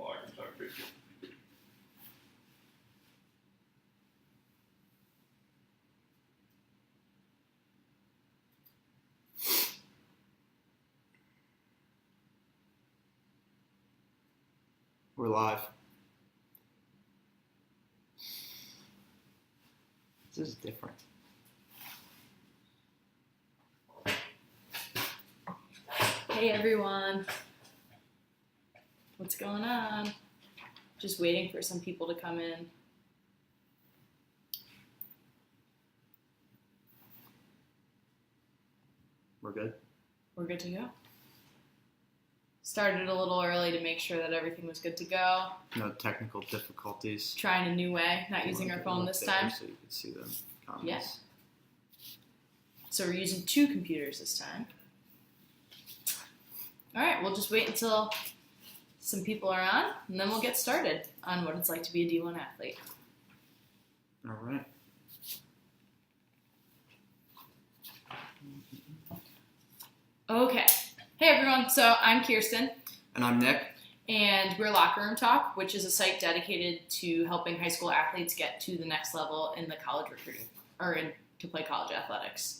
Well, I can talk to you. We're live. This is different. Hey everyone. What's going on? Just waiting for some people to come in. We're good? We're good to go. Started a little early to make sure that everything was good to go. No technical difficulties. Trying a new way, not using our phone this time. So you can see the comments. Yes. So we're using 2 computers this time. All right, we'll just wait until some people are on, and then we'll get started on what it's like to be a D1 athlete. All right. Okay. Hey everyone, so I'm Keirsten. And I'm Nick. And we're Locker Room Talk, which is a site dedicated to helping high school athletes get to the next level in the college recruiting, or to play college athletics.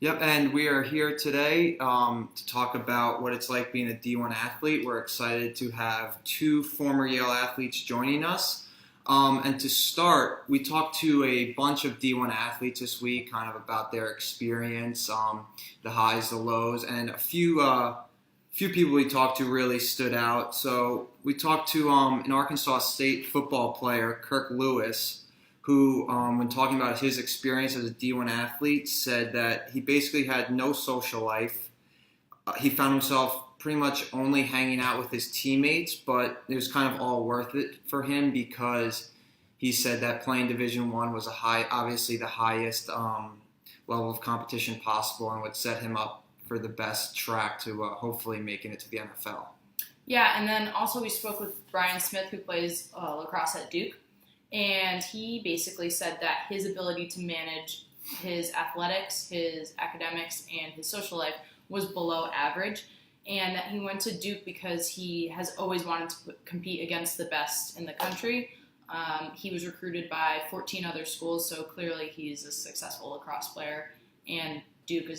Yep, and we are here today to talk about what it's like being a D1 athlete. We're excited to have 2 former Yale athletes joining us. And to start, we talked to a bunch of D1 athletes this week, kind of about their experience, the highs, the lows, and a few people we talked to really stood out. So we talked to an Arkansas State football player, Kirk Lewis, who, when talking about his experience as a D1 athlete, said that he basically had no social life. He found himself pretty much only hanging out with his teammates, but it was kind of all worth it for him because he said that playing Division I was obviously the highest level of competition possible and would set him up for the best track to hopefully making it to the NFL. Yeah, and then also we spoke with Brian Smith, who plays lacrosse at Duke, and he basically said that his ability to manage his athletics, his academics, and his social life was below average, and that he went to Duke because he has always wanted to compete against the best in the country. He was recruited by 14 other schools, so clearly he's a successful lacrosse player, and Duke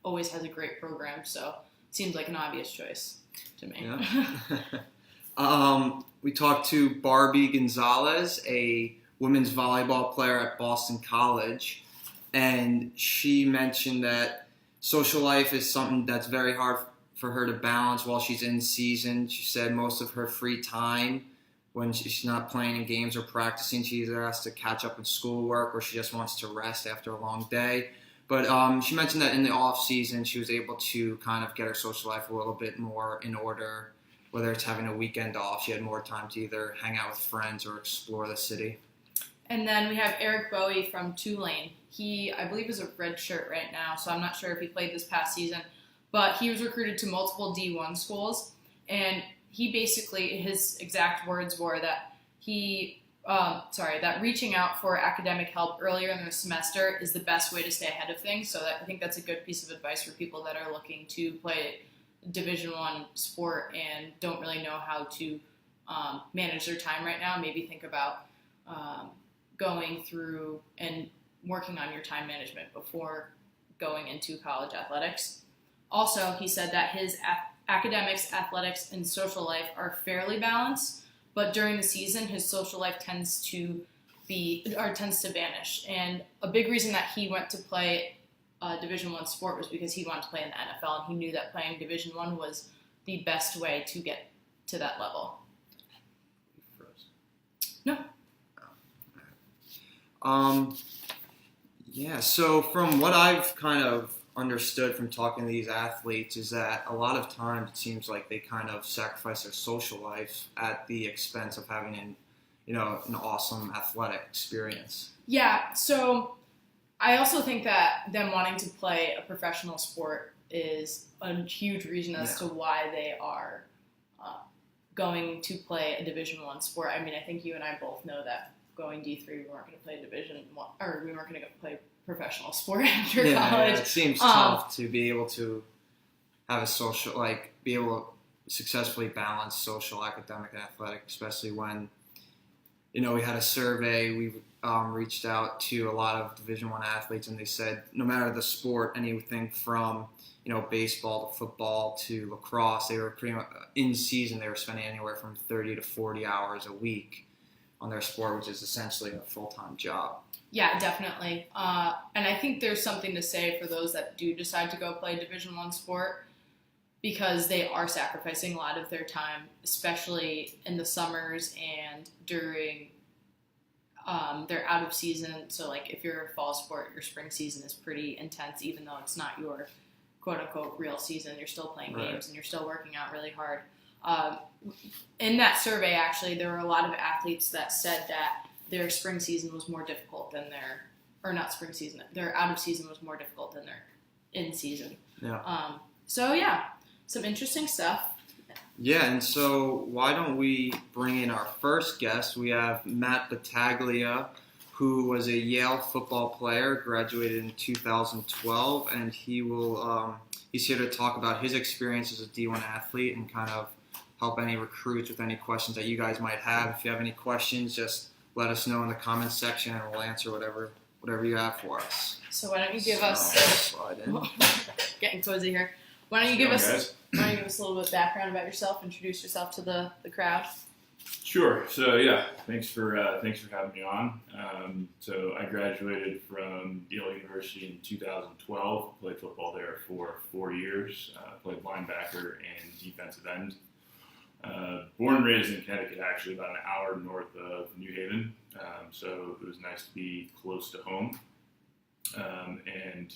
always has a great program, so it seems like an obvious choice to me. Yeah. We talked to Barbie Gonzalez, a women's volleyball player at Boston College, and she mentioned that social life is something that's very hard for her to balance while she's in season. She said most of her free time, when she's not playing in games or practicing, she either has to catch up in schoolwork or she just wants to rest after a long day. But she mentioned that in the off season, she was able to kind of get her social life a little bit more in order. Whether it's having a weekend off, she had more time to either hang out with friends or explore the city. And then we have Eric Bowie from Tulane. He, I believe, is a red shirt right now, so I'm not sure if he played this past season. But he was recruited to multiple D1 schools, and he basically, his exact words were that that reaching out for academic help earlier in the semester is the best way to stay ahead of things. So I think that's a good piece of advice for people that are looking to play Division I sport and don't really know how to manage their time right now. Maybe think about going through and working on your time management before going into college athletics. Also, he said that his academics, athletics, and social life are fairly balanced, but during the season, his social life tends to vanish. And a big reason that he went to play Division I sport was because he wanted to play in the NFL, and he knew that playing Division I was the best way to get to that level. No. Yeah, so from what I've kind of understood from talking to these athletes is that a lot of times it seems like they kind of sacrifice their social life at the expense of having an awesome athletic experience. Yeah, so I also think that them wanting to play a professional sport is a huge reason as to why they are going to play a Division I sport. I mean, I think you and I both know that going D3, we weren't going to play Division I, or we weren't going to play professional sport after college. Yeah, it seems tough to be able to have a social, be able successfully balance social, academic, and athletic, especially when, we had a survey. We reached out to a lot of Division I athletes, and they said no matter the sport, anything from baseball to football to lacrosse, they were pretty much in season. They were spending anywhere from 30 to 40 hours a week on their sport, which is essentially a full-time job. Yeah, definitely. And I think there's something to say for those that do decide to go play Division I sport, because they are sacrificing a lot of their time, especially in the summers and during their out of season. So like if you're a fall sport, your spring season is pretty intense, even though it's not your quote unquote real season. You're still playing games and you're still working out really hard. In that survey, actually, there were a lot of athletes that said that their spring season was more difficult than their out of season was more difficult than their in season. Yeah. So yeah, some interesting stuff. Yeah, and so why don't we bring in our first guest? We have Matt Battaglia, who was a Yale football player, graduated in 2012, and he's here to talk about his experience as a D1 athlete and kind of help any recruits with any questions that you guys might have. If you have any questions, just let us know in the comments section, and we'll answer whatever you have for us. So why don't you give us getting cozy here? Why don't you give us a little bit of background about yourself? Introduce yourself to the crowd. Sure. So yeah, thanks for having me on. So I graduated from Yale University in 2012. Played football there for 4 years. Played linebacker and defensive end. Born and raised in Connecticut, actually about an hour north of New Haven. So it was nice to be close to home. And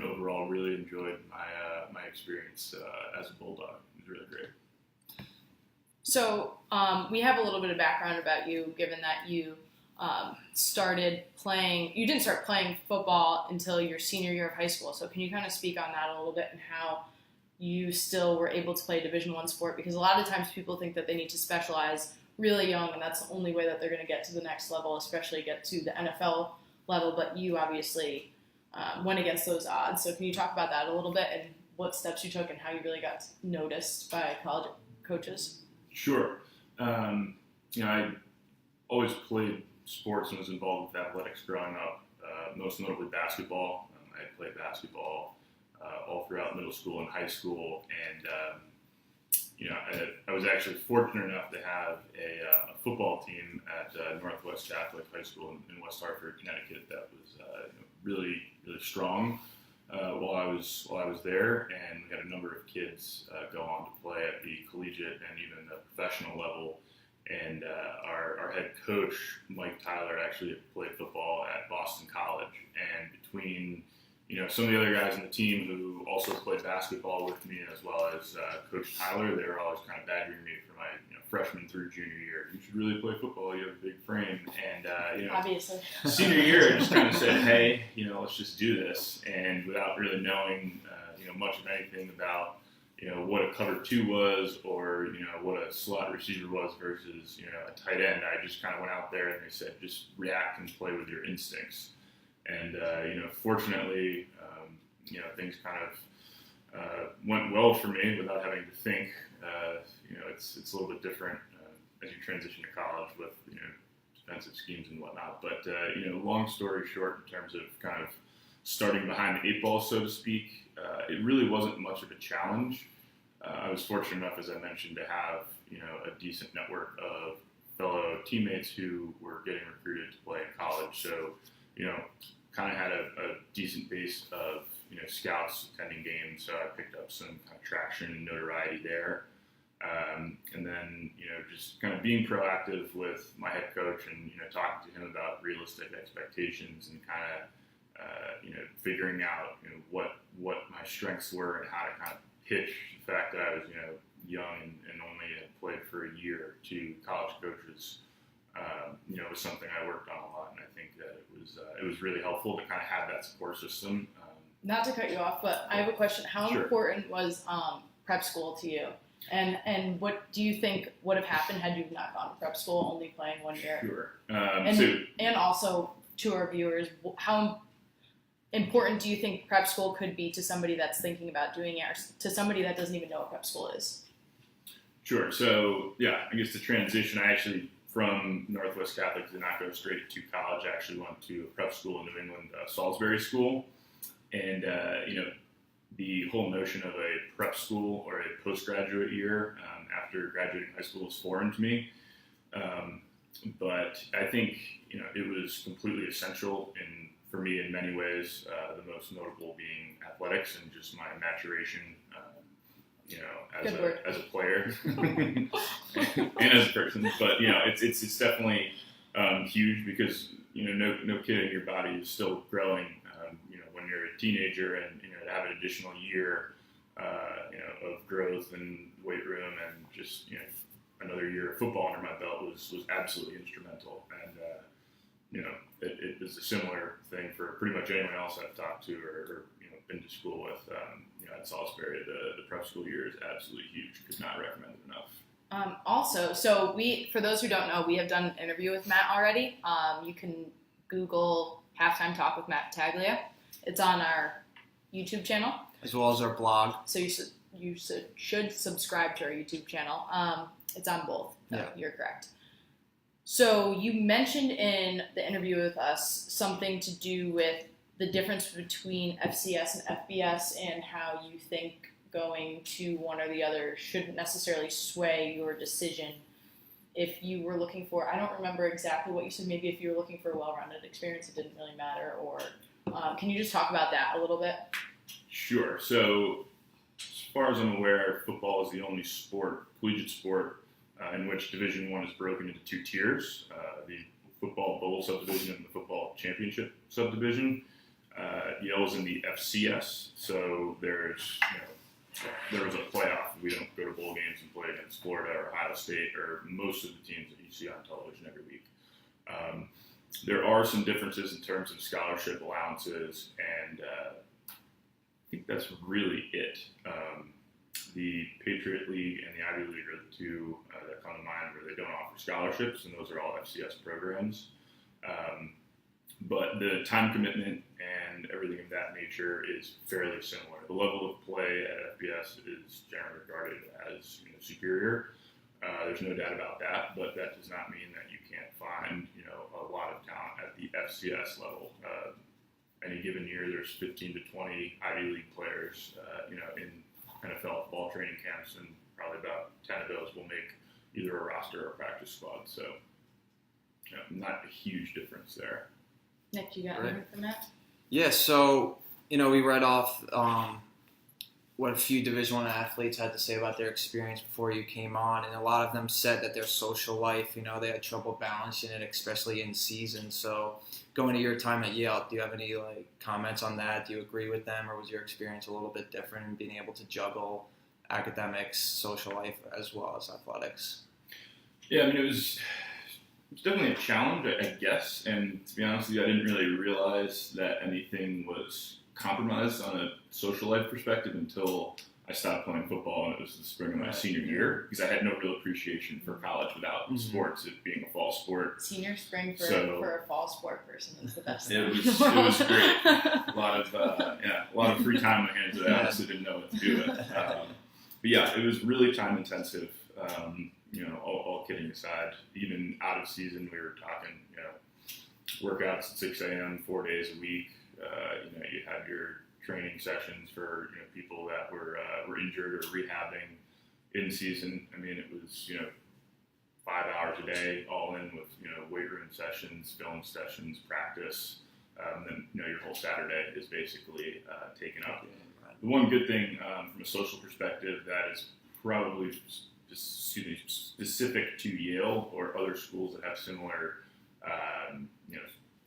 overall, really enjoyed my experience as a Bulldog. It was really great. So we have a little bit of background about you, given that you started playing. You didn't start playing football until your senior year of high school. So can you kind of speak on that a little bit and how you still were able to play Division I sport? Because a lot of times people think that they need to specialize really young, and that's the only way that they're going to get to the next level, especially get to the NFL level. But you obviously went against those odds. So can you talk about that a little bit and what steps you took and how you really got noticed by college coaches? Sure. I always played sports and was involved with athletics growing up, most notably basketball. I had played basketball all throughout middle school and high school, and I was actually fortunate enough to have a football team at Northwest Catholic High School in West Hartford, Connecticut, that was really, really strong while I was there, and we had a number of kids go on to play at the collegiate and even the professional level. And our head coach, Mike Tyler, actually played football at Boston College, and between some of the other guys on the team who also played basketball with me, as well as Coach Tyler, they were always kind of badgering me for my freshman through junior year. You should really play football. You have a big frame. And obviously, senior year, I just kind of said, hey, let's just do this. And without really knowing much of anything about what a cover two was, or what a slot receiver was versus a tight end, I just kind of went out there and they said, just react and play with your instincts. And, fortunately, things kind of went well for me without having to think. It's a little bit different as you transition to college with, defensive schemes and whatnot. But, long story short, in terms of kind of starting behind the eight ball, so to speak, it really wasn't much of a challenge. I was fortunate enough, as I mentioned, to have, a decent network of fellow teammates who were getting recruited to play in college. So, kind of had a decent base of, scouts attending games, so I picked up some kind of traction and notoriety there. And then, just kind of being proactive with my head coach and, talking to him about realistic expectations and kind of, figuring out, what my strengths were and how to kind of pitch the fact that I was, young and only had played for a year to college coaches. Was something I worked on a lot, and I think that it was really helpful to kind of have that support system. Not to cut you off, but I have a question. How Sure. important was prep school to you? And what do you think would have happened had you not gone to prep school, only playing 1 year? Sure. And also, to our viewers, how important do you think prep school could be to somebody that's thinking about doing it, or to somebody that doesn't even know what prep school is? Sure. So, yeah, I guess the transition, I actually, from Northwest Catholic, did not go straight to college. I actually went to a prep school in New England, Salisbury School. And, the whole notion of a prep school or a postgraduate year after graduating high school was foreign to me. But I think, it was completely essential for me in many ways, the most notable being athletics and just my maturation, as a player and as a person. But, it's definitely huge because, no kid in your body is still growing, when you're a teenager and, to have an additional year, of growth and weight room and just, another year of football under my belt was absolutely instrumental. And, it was a similar thing for pretty much anyone else I've talked to or been to school with. At Salisbury, the prep school year is absolutely huge. Could not recommend it enough. Also, so for those who don't know, we have done an interview with Matt already. You can Google Halftime Talk with Matt Taglia. It's on our YouTube channel. As well as our blog. So you should subscribe to our YouTube channel. It's on both. No, yeah. You're correct. So you mentioned in the interview with us something to do with the difference between FCS and FBS and how you think going to one or the other shouldn't necessarily sway your decision. If you were looking for, I don't remember exactly what you said, maybe if you were looking for a well-rounded experience, it didn't really matter, or can you just talk about that a little bit? Sure. So as far as I'm aware, football is the only collegiate sport, in which Division I is broken into two tiers, the football bowl subdivision and the football championship subdivision. Yale is in the FCS, so there was a playoff. We don't go to bowl games and play against Florida or Ohio State or most of the teams that you see on television every week. There are some differences in terms of scholarship allowances, and I think that's really it. The Patriot League and the Ivy League are the two that come to mind where they don't offer scholarships, and those are all FCS programs. But the time commitment and everything of that nature is fairly similar. The level of play at FBS is generally regarded as superior. There's no doubt about that, but that does not mean that you can't find a lot of talent at the FCS level. Any given year, there's 15 to 20 Ivy League players, in NFL ball training camps, and probably about 10 of those will make either a roster or a practice squad. So, not a huge difference there. Nick, you got anything from that? Yeah, so, we read off what a few Division I athletes had to say about their experience before you came on, and a lot of them said that their social life, they had trouble balancing it, especially in season. So going to your time at Yale, do you have any comments on that? Do you agree with them, or was your experience a little bit different in being able to juggle academics, social life, as well as athletics? Yeah, it was definitely a challenge, I guess, and to be honest with you, I didn't really realize that anything was compromised on a social life perspective until I stopped playing football, and it was the spring of my senior year, because I had no real appreciation for college without sports, it being a fall sport. Senior spring for a fall sport person is the best thing. It was great. A lot of free time on my hands that I honestly didn't know what to do with. But yeah, it was really time intensive. All kidding aside, even out of season, we were talking, workouts at 6 a.m. 4 days a week. You had your training sessions for people that were injured or rehabbing in season. It was 5 hours a day, all in with weight room sessions, film sessions, practice. Then your whole Saturday is basically taken up. The one good thing from a social perspective that is probably specific to Yale or other schools that have similar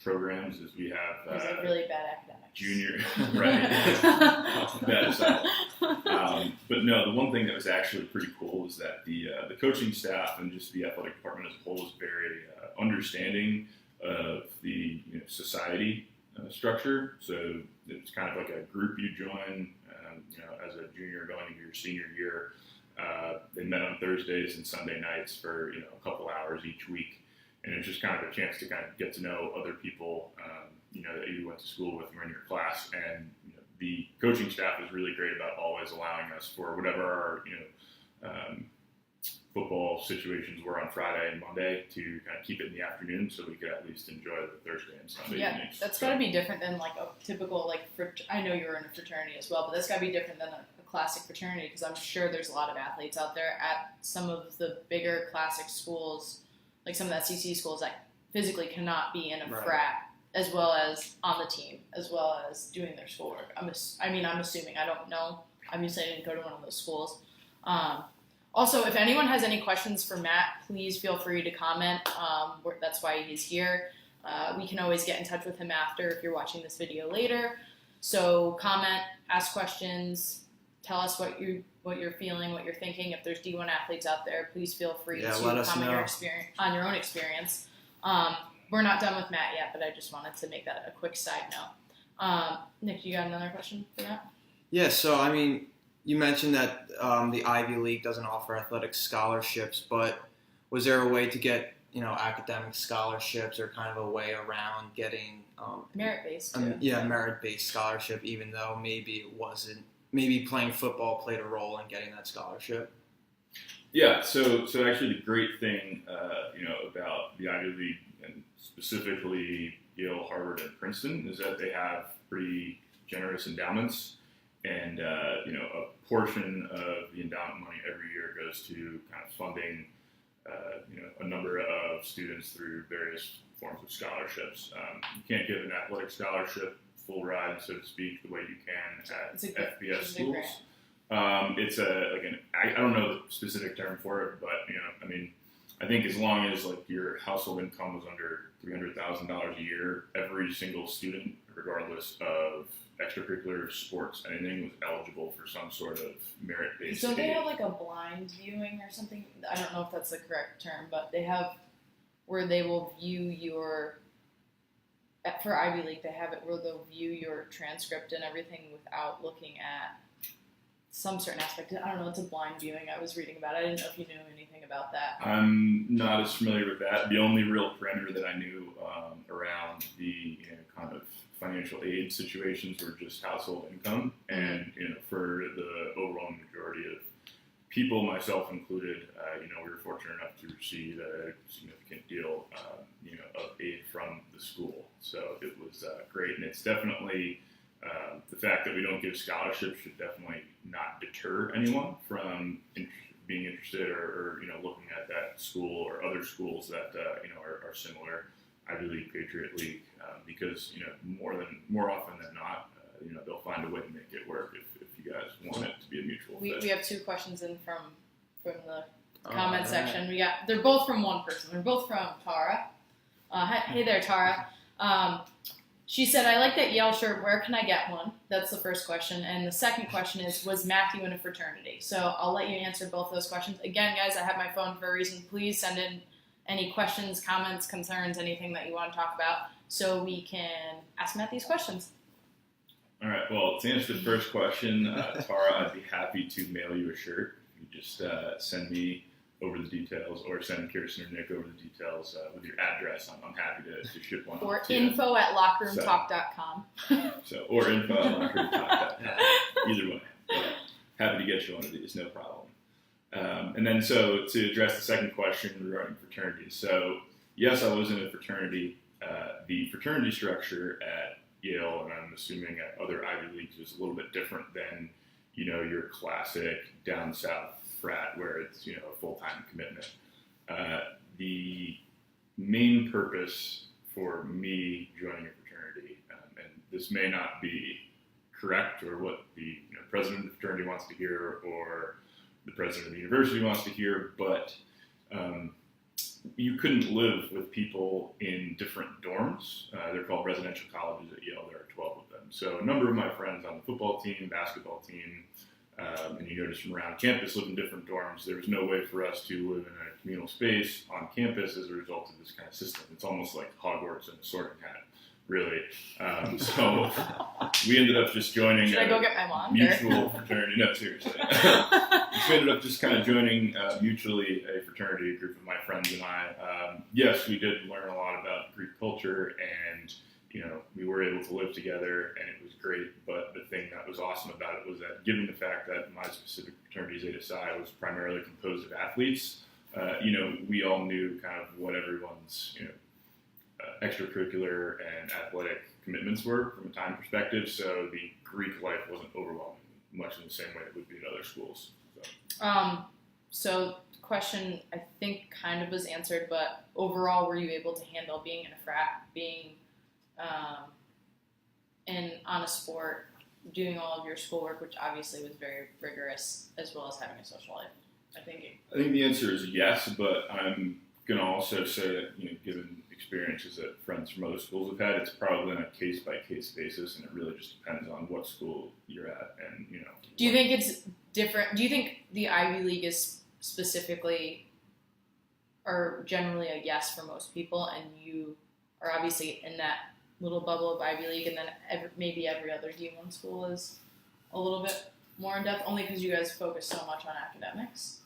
programs is we have really bad academics. Junior, right? Bad aside. But no, the one thing that was actually pretty cool was that the coaching staff and just the athletic department as a whole was very understanding of the society structure. So it's kind of like a group you join, as a junior going into your senior year. They met on Thursdays and Sunday nights for a couple hours each week. And it's just kind of a chance to kind of get to know other people, that you went to school with and were in your class. And the coaching staff is really great about always allowing us for whatever our football situations were on Friday and Monday to kind of keep it in the afternoon so we could at least enjoy the Thursday and Sunday evenings. That's got to be different than like a typical I know you're in a fraternity as well, but that's got to be different than a classic fraternity because I'm sure there's a lot of athletes out there at some of the bigger classic schools, like some of the SEC schools that physically cannot be in a frat as well as on the team, as well as doing their schoolwork. I'm assuming, I don't know. Obviously, I didn't go to one of those schools. Also, if anyone has any questions for Matt, please feel free to comment. That's why he's here. We can always get in touch with him after if you're watching this video later. So comment, ask questions, tell us what you're feeling, what you're thinking. If there's D1 athletes out there, please feel free to comment on your own experience. We're not done with Matt yet, but I just wanted to make that a quick side note. Nick, you got another question for that? Yeah, so I mean, you mentioned that the Ivy League doesn't offer athletic scholarships, but was there a way to get, academic scholarships or kind of a way around getting merit-based? Merit-based scholarship, even though maybe playing football played a role in getting that scholarship? Yeah, so actually the great thing, about the Ivy League and specifically Yale, Harvard, and Princeton is that they have pretty generous endowments. And, a portion of the endowment money every year goes to kind of funding, a number of students through various forms of scholarships. You can't give an athletic scholarship full ride, so to speak, the way you can at FBS schools. It's I don't know the specific term for it, but, I think as long as your household income was under $300,000 a year, every single student, regardless of extracurricular sports, anything, was eligible for some sort of merit-based. So they have a blind viewing or something. I don't know if that's the correct term, but they have where they will view for Ivy League. They have it where they'll view your transcript and everything without looking at some certain aspect. I don't know. It's a blind viewing. I was reading about it. I didn't know if you knew anything about that. I'm not as familiar with that. The only real parameter that I knew around the kind of financial aid situations were just household income, and for the overwhelming majority of people, myself included, we were fortunate enough to receive a significant deal, of aid from the school. So it was great, and it's definitely the fact that we don't give scholarships should definitely not deter anyone from being interested or looking at that school or other schools that are similar, Ivy League, Patriot League, because more often than not, they'll find a way to make it work if you guys want it to be a mutual fit. We have two questions in from the comment section. They're both from one person. They're both from Tara. Hey there, Tara. She said, "I like that Yale shirt. Where can I get one?" That's the first question. And the second question is, was Matthew in a fraternity? So I'll let you answer both those questions. Again, guys, I have my phone for a reason. Please send in any questions, comments, concerns, anything that you want to talk about so we can ask Matt these questions. All right. Well, to answer the first question, Tara, I'd be happy to mail you a shirt. You just send me over the details, or send Keirsten or Nick over the details with your address. I'm happy to ship one. Or info@lockerroomtalk.com. Or info@lockerroomtalk.com. Either way. Happy to get you one of these, no problem. And then to address the second question regarding fraternities. So yes, I was in a fraternity. The fraternity structure at Yale, and I'm assuming at other Ivy Leagues, is a little bit different than, your classic down south frat where it's, a full-time commitment. The main purpose for me joining a fraternity, and this may not be correct or what the president of the fraternity wants to hear or the president of the university wants to hear, but you couldn't live with people in different dorms. They're called residential colleges at Yale. There are 12 of them. So a number of my friends on the football team, basketball team, and just from around campus live in different dorms. There was no way for us to live in a communal space on campus as a result of this kind of system. It's almost like Hogwarts and a sorting hat, really. So we ended up just joining Should I go get my wand, mutual fraternity. No, seriously. So we ended up just kind of joining mutually a fraternity, a group of my friends and I. Yes, we did learn a lot about Greek culture and we were able to live together, and it was great. But the thing that was awesome about it was that, given the fact that my specific fraternity, Zeta Psi, was primarily composed of athletes, we all knew kind of what everyone's, extracurricular and athletic commitments were from a time perspective. So the Greek life wasn't overwhelming much in the same way it would be at other schools. So the question, I think, kind of was answered, but overall, were you able to handle being in a frat, being on a sport, doing all of your schoolwork, which obviously was very rigorous, as well as having a social life? I think the answer is yes, but I'm going to also say that, given experiences that friends from other schools have had, it's probably on a case-by-case basis, and it really just depends on what school you're at. And, do you think it's different? Do you think the Ivy League is specifically or generally a yes for most people, and you are obviously in that little bubble of Ivy League, and then maybe every other D1 school is a little bit more in depth, only because you guys focus so much on academics?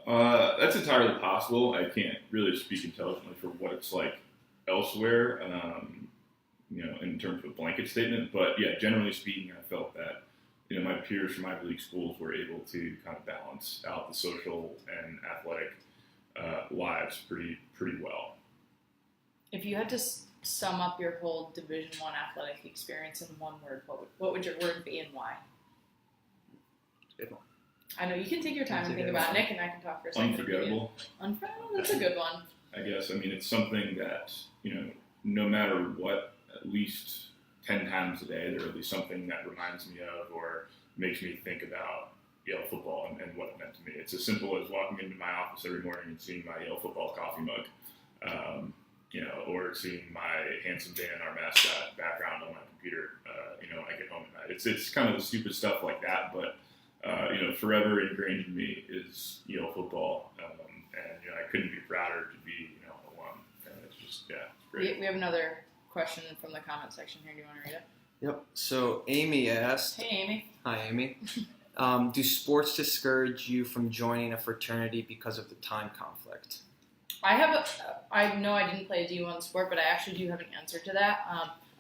That's entirely possible. I can't really speak intelligently for what it's like elsewhere, in terms of a blanket statement. But yeah, generally speaking, I felt that my peers from Ivy League schools were able to kind of balance out the social and athletic lives pretty well. If you had to sum up your whole Division I athletic experience in one word, what would your word be and why? Good one. I know you can take your time and think about it, Nick, and I can talk for a second. Unforgettable. Unforgettable? That's a good one. I guess. It's something that, no matter what, at least 10 times a day, there'll be something that reminds me of or makes me think about Yale football and what it meant to me. It's as simple as walking into my office every morning and seeing my Yale football coffee mug, or seeing my handsome Dan, our mascot, background on my computer, when I get home at night. It's kind of the stupid stuff like that, but forever ingrained in me is Yale football, and I couldn't be prouder to be alum. And it's just it's great. We have another question from the comment section here. Do you want to read it? Yep. So Amy asked. Hey, Amy. Hi, Amy. Do sports discourage you from joining a fraternity because of the time conflict? I know I didn't play a D1 sport, but I actually do have an answer to that.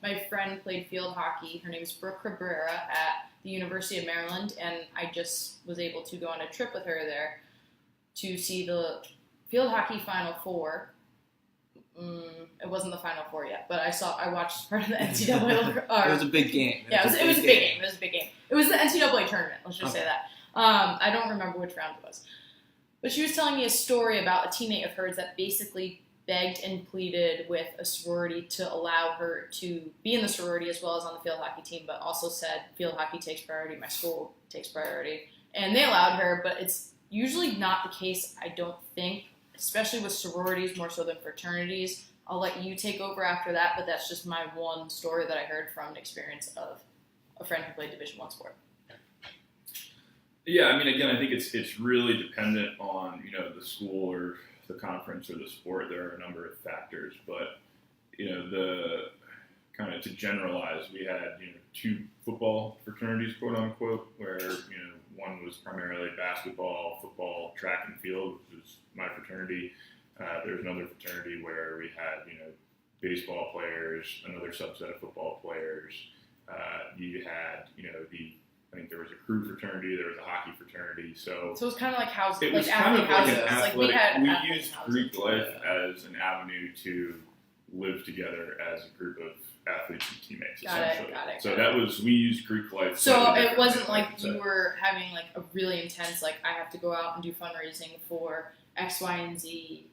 My friend played field hockey. Her name is Brooke Cabrera at the University of Maryland, and I just was able to go on a trip with her there to see the field hockey Final Four. It wasn't the Final Four yet, but I watched part of the NCAA. It was a big game. It was a big game. It was the NCAA tournament. Let's just say that. I don't remember which round it was. But she was telling me a story about a teammate of hers that basically begged and pleaded with a sorority to allow her to be in the sorority as well as on the field hockey team, but also said field hockey takes priority, my school takes priority. And they allowed her, but it's usually not the case, I don't think, especially with sororities more so than fraternities. I'll let you take over after that, but that's just my one story that I heard from an experience of a friend who played Division I sport. Yeah, again, I think it's really dependent on, the school or the conference or the sport. There are a number of factors, but, the kind of to generalize, we had, two football fraternities, quote unquote, where, one was primarily basketball, football, track and field, which was my fraternity. There was another fraternity where we had, baseball players, another subset of football players. You had, I think there was a crew fraternity, there was a hockey fraternity. So it was kind of like houses. It was kind of like an athletic. We used Greek life as an avenue to live together as a group of athletes and teammates. Got it. So that was, we used Greek life. So it wasn't like you were having like a really intense, like I have to go out and do fundraising for X, Y, and Z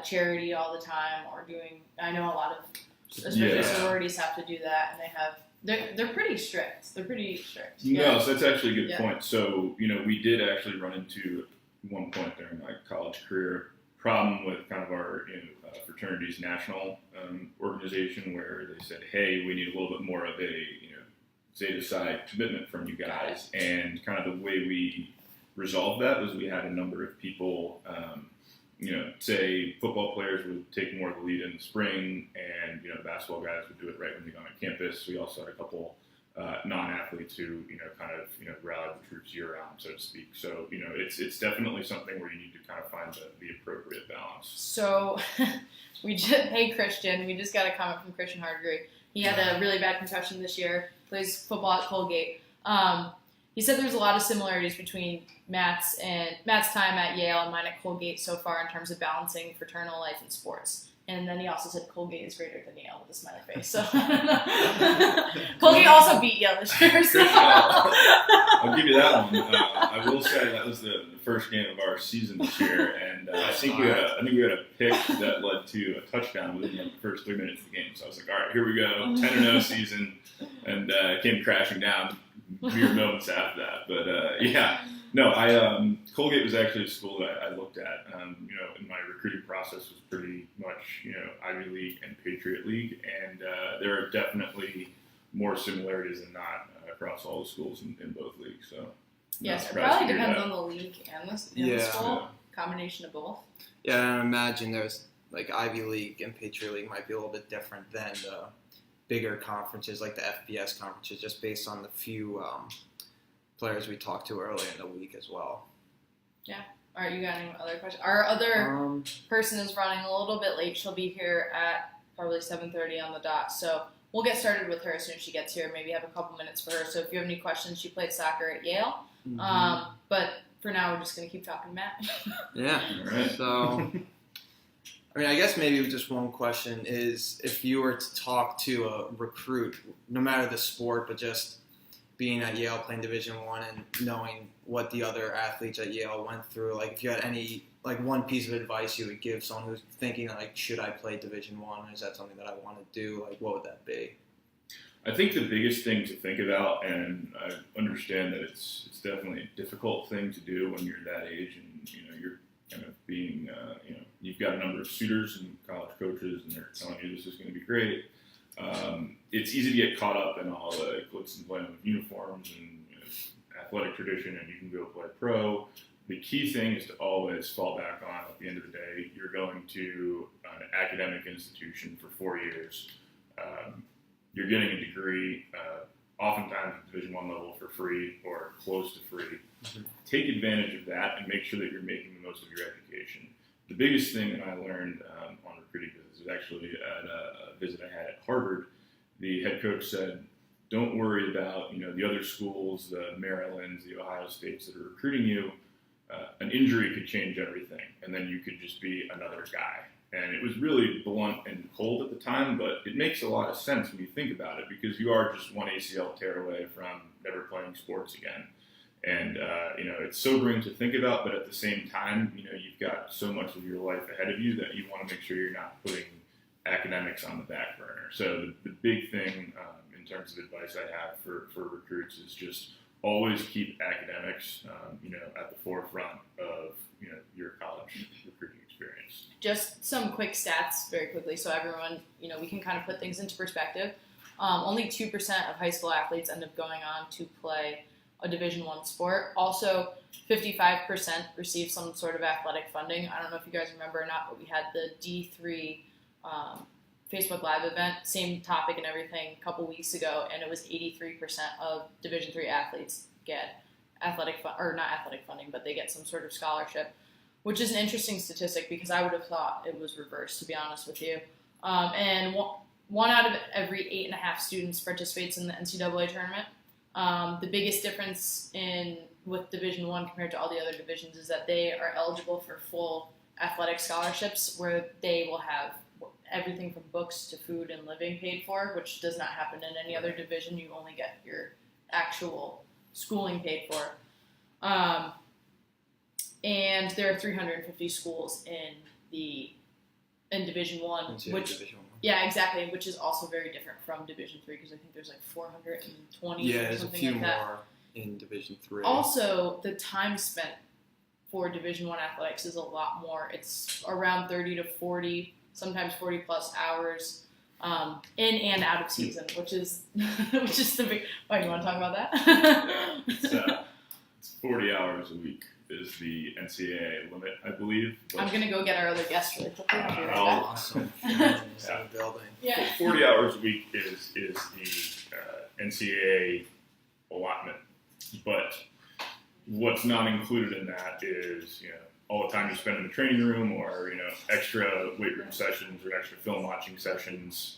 charity all the time, or doing. I know a lot of especially sororities have to do that, and they have. They're pretty strict. No, so that's actually a good point. So, we did actually run into, one point during my college career, problem with kind of our fraternity's national organization, where they said, hey, we need a little bit more of a Zeta Psi commitment from you guys. And kind of the way we resolved that was we had a number of people, say football players would take more of the lead in the spring, and basketball guys would do it right when they got on campus. We also had a couple non-athletes who rallied the troops year-round, so to speak. So it's definitely something where you need to kind of find the appropriate balance. So hey Christian, we just got a comment from Christian Hardgrave. He had a really bad concussion this year. Plays football at Colgate. He said there's a lot of similarities between Matt's time at Yale and mine at Colgate so far in terms of balancing fraternal life and sports. And then he also said Colgate is greater than Yale with a smiley face. So Colgate also beat Yale this year. So. I'll give you that one. I will say that was the first game of our season this year, and I think we had a pick that led to a touchdown within the first 3 minutes of the game. So I was like, all right, here we go, 10-0 season, and it came crashing down mere moments after that. But Colgate was actually a school that I looked at. In my recruiting process was pretty much Ivy League and Patriot League, and there are definitely more similarities than not across all the schools in both leagues. So yes, it probably depends on the league and the school. Yeah. Combination of both. Yeah, and I imagine there's like Ivy League and Patriot League might be a little bit different than the bigger conferences like the FBS conferences, just based on the few players we talked to earlier in the week as well. Yeah. All right, you got any other questions? Our other person is running a little bit late. She'll be here at probably 7:30 on the dot. So we'll get started with her as soon as she gets here. Maybe have a couple minutes for her. So if you have any questions, she played soccer at Yale. Mm-hmm. But for now, we're just going to keep talking to Matt. Yeah. All right. So, I guess maybe just one question is if you were to talk to a recruit, no matter the sport, but just being at Yale playing Division I and knowing what the other athletes at Yale went through, like if you had any, like one piece of advice you would give someone who's thinking like, should I play Division I? Is that something that I want to do? Like, what would that be? I think the biggest thing to think about, and I understand that it's definitely a difficult thing to do when you're that age, and you're kind of being, you've got a number of suitors and college coaches, and they're telling you this is going to be great. It's easy to get caught up in all the glitz and glam of uniforms and athletic tradition, and you can go play pro. The key thing is to always fall back on, at the end of the day, you're going to an academic institution for 4 years. You're getting a degree, oftentimes at Division I level for free or close to free. Mm-hmm. Take advantage of that and make sure that you're making the most of your education. The biggest thing that I learned on recruiting visits is actually at a visit I had at Harvard. The head coach said, don't worry about the other schools, the Marylands, the Ohio States that are recruiting you. An injury could change everything, and then you could just be another guy. And it was really blunt and cold at the time, but it makes a lot of sense when you think about it, because you are just one ACL tear away from never playing sports again. And, it's sobering to think about, but at the same time, you've got so much of your life ahead of you that you want to make sure you're not putting academics on the back burner. So the big thing in terms of advice I have for recruits is just always keep academics, at the forefront of, your college recruiting experience. Just some quick stats very quickly so everyone, we can kind of put things into perspective. Only 2% of high school athletes end up going on to play a Division I sport. Also, 55% receive some sort of athletic funding. I don't know if you guys remember or not, but we had the D3 Facebook Live event, same topic and everything, a couple weeks ago, and it was 83% of Division III athletes get not athletic funding, but they get some sort of scholarship, which is an interesting statistic because I would have thought it was reversed, to be honest with you. And one out of every 8.5 students participates in the NCAA tournament. The biggest difference with Division I compared to all the other divisions is that they are eligible for full athletic scholarships, where they will have everything from books to food and living paid for, which does not happen in any other division. You only get your actual schooling paid for. And there are 350 schools in Division I, yeah, exactly, which is also very different from Division III because I think there's like 420 yeah, or there's something a few like that. more in Division III. Also, the time spent for Division I athletics is a lot more. It's around 30 to 40, sometimes 40 plus hours in and out of season, which is the big. Oh, you want to talk about that? It's 40 hours a week is the NCAA limit, I believe. I'm gonna go get our other guest really quickly. Awesome. Building. Yeah. 40 hours a week is the NCAA allotment, but what's not included in that is all the time you spend in the training room, or extra weight room sessions or extra film watching sessions.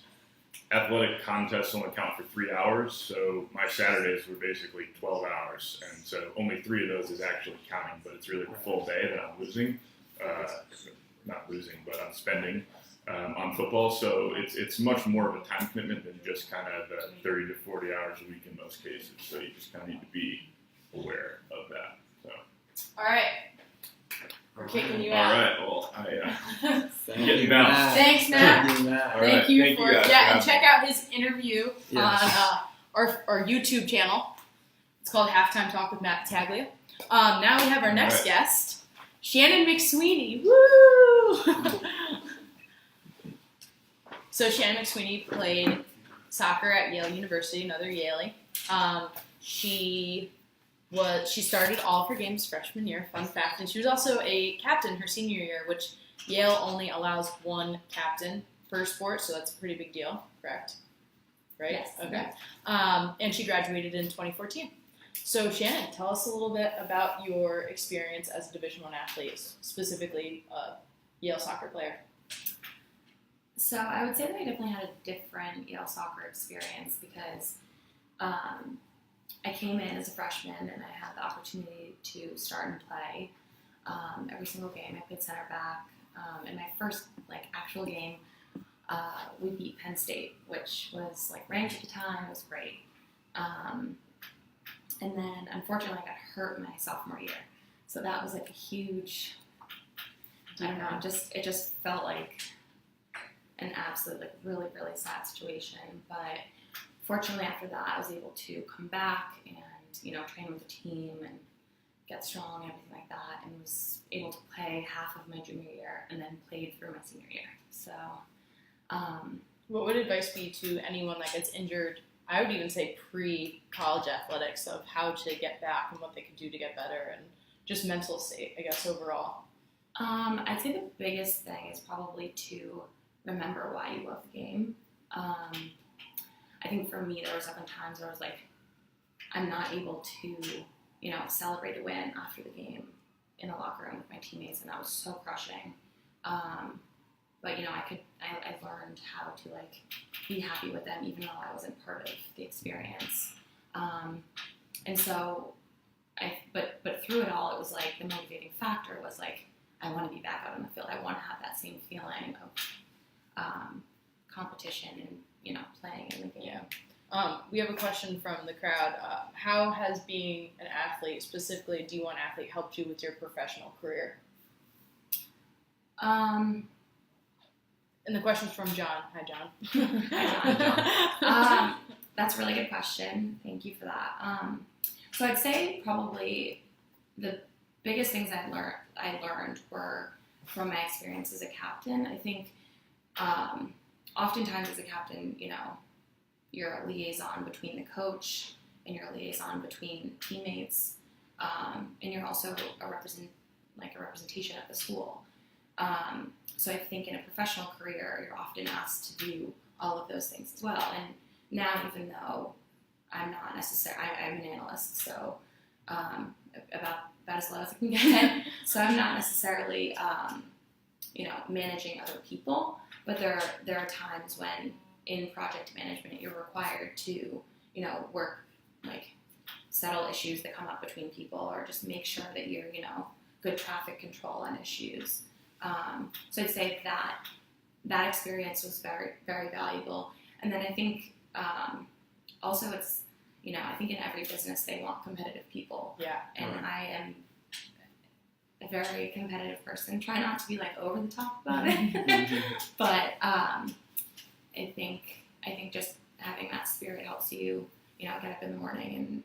athletic contests only count for 3 hours, so my Saturdays were basically 12 hours, and so only 3 of those is actually counting, but it's really the full day that I'm losing, not losing, but I'm spending on football, so it's much more of a time commitment than just kind of the 30 to 40 hours a week in most cases, so you just kind of need to be aware of that. So. All right. We're kicking you All out. right, well, I'm Thank getting you, bounced. Thanks, Matt. Thank you, Matt. All Thank right, you thank for you guys and for check out his interview Yes. on our YouTube channel. It's called Halftime Talk with Matt Taglia. Now we have our next guest, Shannon McSweeney. Woo! So Shannon McSweeney played soccer at Yale University, another Yaley. She started all of her games freshman year, fun fact, and she was also a captain her senior year, which Yale only allows one captain per sport, so that's a pretty big deal, correct? Right? Yes. Okay. And she graduated in 2014. So Shannon, tell us a little bit about your experience as a Division I athlete, specifically a Yale soccer player. So I would say that I definitely had a different Yale soccer experience because I came in as a freshman and I had the opportunity to start and play every single game. I played center back. In my first actual game, we beat Penn State, which was ranked at the time. It was great. And then unfortunately I got hurt my sophomore year. So that was a huge, I don't know, it just felt like an absolute really, really sad situation. But fortunately after that I was able to come back and, train with the team and get strong and everything like that, and was able to play half of my junior year and then played through my senior year. So what would advice be to anyone that gets injured? I would even say pre-college athletics, of how to get back and what they could do to get better, and just mental state, I guess, overall. I'd say the biggest thing is probably to remember why you love the game. I think for me, there were several times where I was I'm not able to, celebrate a win after the game in the locker room with my teammates, and that was so crushing. But I learned how to be happy with them, even though I wasn't part of the experience. And so, but through it all, it was the motivating factor was I want to be back out on the field. I want to have that same feeling of competition and playing in the game. Yeah. We have a question from the crowd. How has being an athlete, specifically a D1 athlete, helped you with your professional career? And the question's from John. Hi, John. Hi, John. That's a really good question. Thank you for that. So I'd say probably the biggest things I learned were from my experience as a captain. I think oftentimes as a captain, you're a liaison between the coach and you're a liaison between teammates, and you're also a representation of the school. So I think in a professional career, you're often asked to do all of those things as well. And now, even though I'm not necessarily, I'm an analyst, so about as low as I can get. So I'm not necessarily, managing other people. But there are times when in project management you're required to, work settle issues that come up between people, or just make sure that you're, good traffic control on issues. So I'd say that experience was very, very valuable. And then I think also it's, I think in every business they want competitive people. Yeah. And I am a very competitive person. Try not to be over the top about it. But I think just having that spirit helps you, get up in the morning and,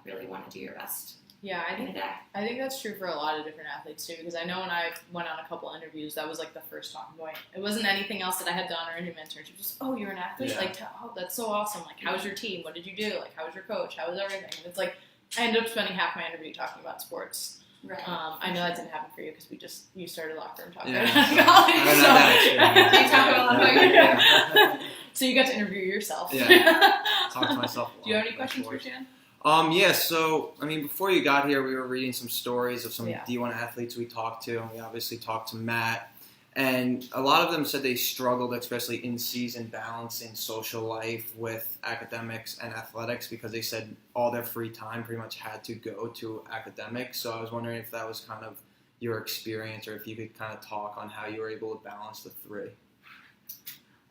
really want to do your best. Yeah, I think that's true for a lot of different athletes too, because I know when I went on a couple interviews, that was the first talking point. It wasn't anything else that I had done or any mentorship. Just, oh, you're an athlete? Yeah. Oh, that's so awesome. How was your team? What did you do? How was your coach? How was everything? And it's I ended up spending half my interview talking about sports. Right. I know that didn't happen for you because you started locker room talking Yeah. about college. You talk a lot about So you got to interview yourself. Yeah. Talk to myself. Do you have any questions for Jan? Yeah, so, before you got here, we were reading some stories of some Yeah. D1 athletes we talked to, and we obviously talked to Matt. And a lot of them said they struggled, especially in season, balancing social life with academics and athletics because they said all their free time pretty much had to go to academics. So I was wondering if that was kind of your experience, or if you could kind of talk on how you were able to balance the three.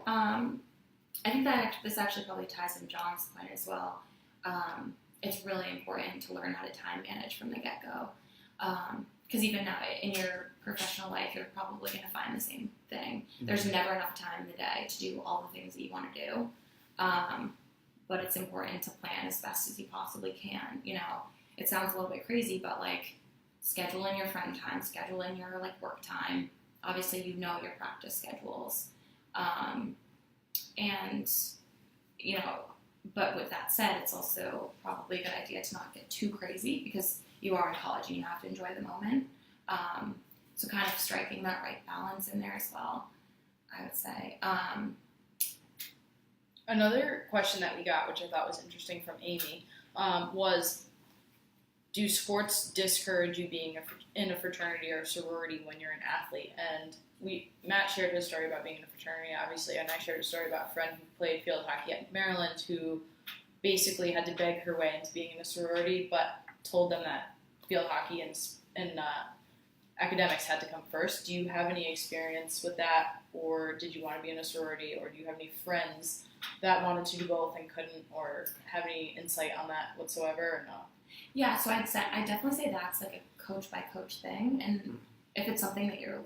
I think that this actually probably ties in John's point as well. It's really important to learn how to time manage from the get-go. Because even now, in your professional life, you're probably going to find the same thing. There's never enough time in the day to do all the things that you want to do. But it's important to plan as best as you possibly can. You know, it sounds a little bit crazy, but like schedule in your friend time, schedule in your like work time. Obviously, you know your practice schedules. And, you know, but with that said, it's also probably a good idea to not get too crazy because you are in college and you have to enjoy the moment. So kind of striking that right balance in there as well, I would say. Another question that we got, which I thought was interesting from Amy, was, do sports discourage you being in a fraternity or sorority when you're an athlete? And Matt shared his story about being in a fraternity, obviously, and I shared a story about a friend who played field hockey at Maryland who basically had to beg her way into being in a sorority, but told them that field hockey and academics had to come first. Do you have any experience with that, or did you want to be in a sorority, or do you have any friends that wanted to do both and couldn't, or have any insight on that whatsoever, or no? Yeah, so I'd definitely say that's like a coach by coach thing, and if it's something that you're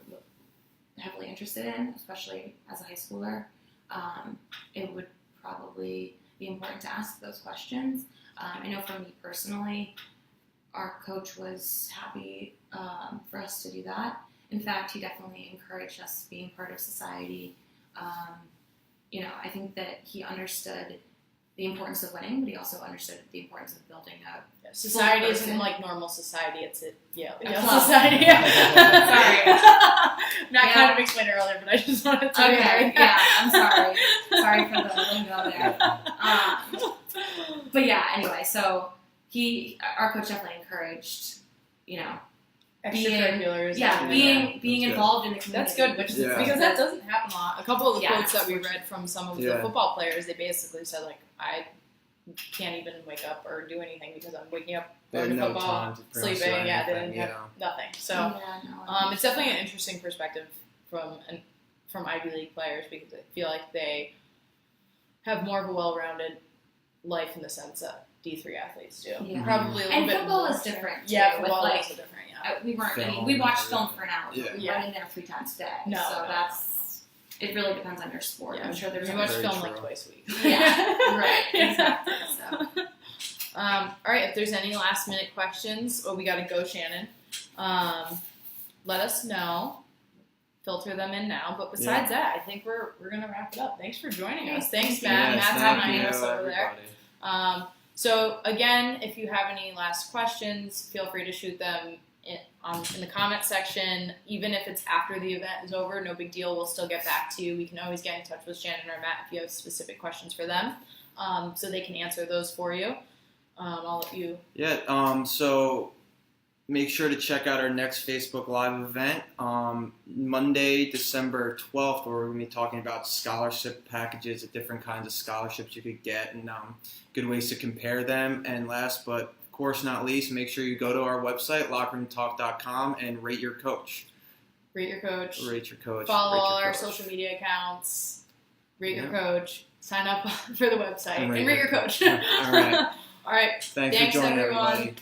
heavily interested in, especially as a high schooler, it would probably be important to ask those questions. I know for me personally, our coach was happy for us to do that. In fact, he definitely encouraged us being part of society. You know, I think that he understood the importance of winning, but he also understood the importance of building up. Society isn't like normal society, it's a Yale club. Society. Sorry. Kind of explained it earlier, but I just wanted to Okay, yeah, I'm sorry. Sorry for the lingo there. But yeah, anyway, so our coach definitely encouraged, you know, extracurriculars. Being involved in the community. That's good, because that doesn't happen a lot. A couple of the quotes that we read from some of the football players, they basically said, like, I can't even wake up or do anything because I'm waking up, going to football, sleeping. They didn't have nothing. So it's definitely an interesting perspective from Ivy League players because I feel like they have more of a well-rounded life in the sense that D3 athletes do. Yeah. Probably a little bit football more. is different too. Yeah, football is also different. Yeah. We watched film for an hour. But we weren't in there 3 times a day. It really depends on your sport. Yeah, I'm sure there's we watch film like twice a week. Yeah, right, exactly. So. All right, if there's any last minute questions, we got to go, Shannon. Let us know. Filter them in now. But besides that, I think we're gonna wrap it up. Thanks for joining us. Thanks, Matt. Matt's having us over there. So again, if you have any last questions, feel free to shoot them in the comment section. Even if it's after the event is over, no big deal. We'll still get back to you. We can always get in touch with Shannon or Matt if you have specific questions for them, so they can answer those for you. I'll let you. Yeah. So make sure to check out our next Facebook Live event Monday, December 12th, where we're going to be talking about scholarship packages, the different kinds of scholarships you could get, and good ways to compare them. And last but of course not least, make sure you go to our website, lockerroomtalk.com, and rate your coach. Rate your coach. Rate your coach. Follow all our social media accounts. Rate your coach. Sign up for the website. And rate your coach. All right. All right. Thanks for joining, everyone. everybody.